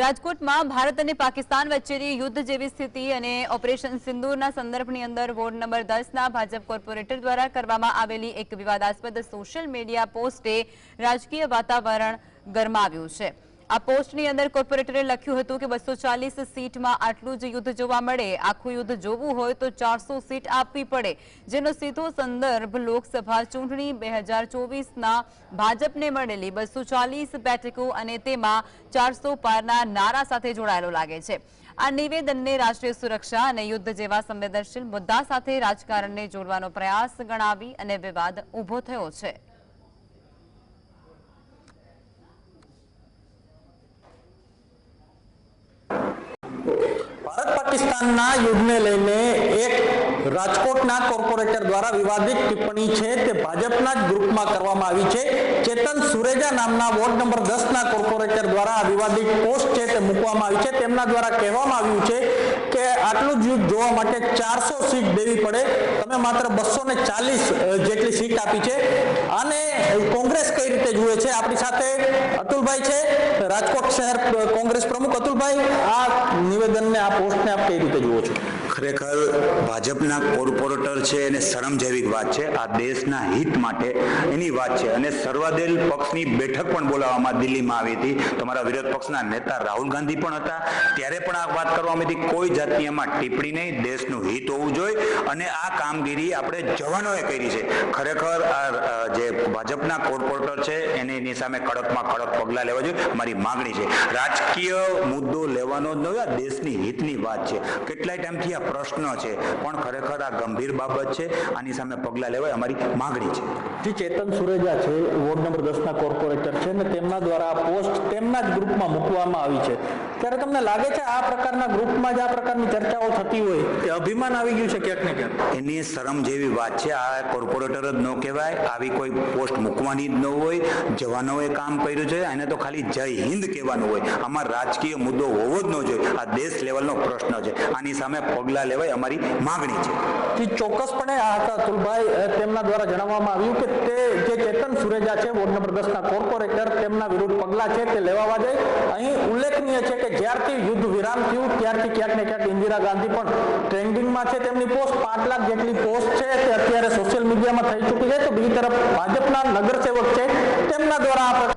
રાજકોટમાં ભારત અને પાકિસ્તાન વચ્ચેની યુદ્ધ જેવી સ્થિતિ અને ઓપરેશન સિંદૂરના સંદર્ભની અંદર વોર્ડ નંબર 10ના ભાજપ કોર્પોરેટર દ્વારા કરવામાં આવેલી એક વિવાદાસ્પદ સોશિયલ મીડિયા પોસ્ટે રાજકીય વાતાવરણ ગરમાવ્યું છે। આ પોસ્ટની અંદર કોર્પોરેટરે લખ્યું હતું કે 240 સીટમાં આટલું જ યુદ્ધ જોવા મળે, આખું યુદ્ધ જોવું હોય તો 400 સીટ આપવી પડે, જેનો સીધો સંદર્ભ લોકસભા ચૂંટણી 2024ના ભાજપને મળેલી 240 બેઠકો અને તેમાં 400 પારના નારા સાથે જોડાયેલો લાગે છે। આ નિવેદનને રાષ્ટ્રીય સુરક્ષા અને યુદ્ધ જેવા સંવેદનશીલ મુદ્દા સાથે રાજકારણને જોડવાનો પ્રયાસ ગણાવી અને વિવાદ ઊભો થયો છે। भारत पाकिस्तान युद्ध ने लईने एक राजकोटना कोर्पोरेटर द्वारा विवादित टिप्पणी है ते भाजपना ज ग्रुपमां करवामां आवी छे। चेतन सुरेजा नामना वोर्ड नंबर 10 ना कोर्पोरेटर द्वारा आ विवादित पोस्ट है ते मूकवामां आवी छे। तेमना द्वारा कहेवामां आव्युं छे के आटલું જ युद्ध જોવા માટે 400 सीट देवी पड़े, તમે માત્ર 240 જેટલી सीट આપી છે। આને કોંગ્રેસ કઈ રીતે જુએ છે? આપણી સાથે અતુલભાઈ છે, રાજકોટ શહેર કોંગ્રેસ પ્રમુખ। અતુલભાઈ, આ નિવેદનને આ પોસ્ટને આપ કઈ રીતે જુઓ છો? ખરેખર ભાજપના કોર્પોરેટર છે એને શરમ જેવી વાત છે। આ દેશના હિત માટે એની વાત છે અને સર્વાદળ પક્ષની બેઠક પણ બોલાવવામાં દિલ્હીમાં આવી હતી। તમારા વિરોધ પક્ષના નેતા રાહુલ ગાંધી પણ હતા, ત્યારે પણ આ વાત કરવામાં હતી કોઈ જાતની એમાં ટિપ્પણી નહીં, દેશનું હિત હોવું જોઈએ અને આ કામગીરી આપણે જવાનોએ કરી છે। ખરેખર આ જે ભાજપના કોર્પોરેટર છે એને એની સામે કડકમાં કડક પગલાં લેવા જોઈએ, અમારી માગણી છે। રાજકીય મુદ્દો લેવાનો જ ન હોય, આ દેશની હિતની વાત છે। કેટલાય ટાઈમથી આ પ્રશ્ન છે પણ ખરેખર આ ગંભીર બાબત છે, આની સામે પગલાં લેવાય અમારી માગણી છે। જે ચેતન સુરેજા છે, વોર્ડ નંબર 10 ના કોર્પોરેટર છે ને તેમના દ્વારા આ પોસ્ટ તેમના જ ગ્રુપમાં મૂકવામાં આવી છે, ત્યારે તમને લાગે છે આ પ્રકારના ગ્રુપમાં જ આ પ્રકારની ચર્ચાઓ થતી હોય તે અભિમાન આવી ગયું છે ક્યાંક ને ક્યાંક? એની શરમ જેવી વાત છે। આ કોર્પોરેટર જ ન કહેવાય, આવી કોઈ પોસ્ટ મૂકવાની જ ન હોય। જવાનોએ કામ કર્યું છે, એને તો ખાલી જય હિન્દ કહેવાનું હોય, આમાં રાજકીય મુદ્દો હોવો જ ન જોઈએ। આ દેશ લેવલનો પ્રશ્ન છે, આની સામે પગલાં લેવાય અમારી માગણી છે। ચોક્કસપણે આ હતા અતુલભાઈ, તેમના દ્વારા જણાવવામાં આવ્યું કે તે જે ચેતન સુરેજા છે વોર્ડ નંબર 10 ના કોર્પોરેટર, તેમના વિરુદ્ધ પગલાં છે તે લેવા જાય। અહીં ઉલ્લેખનીય છે કે જ્યારથી યુદ્ધ વિરામ થયું ત્યારથી ક્યાંક ને ક્યાંક ઇન્દિરા ગાંધી પણ ટ્રેન્ડિંગમાં છે। તેમની પોસ્ટ 5 લાખ જેટલી પોસ્ટ છે તે અત્યારે સોશિયલ મીડિયામાં થઈ ચૂકી છે। તો બીજી તરફ ભાજપના નગરસેવક છે તેમના દ્વારા આ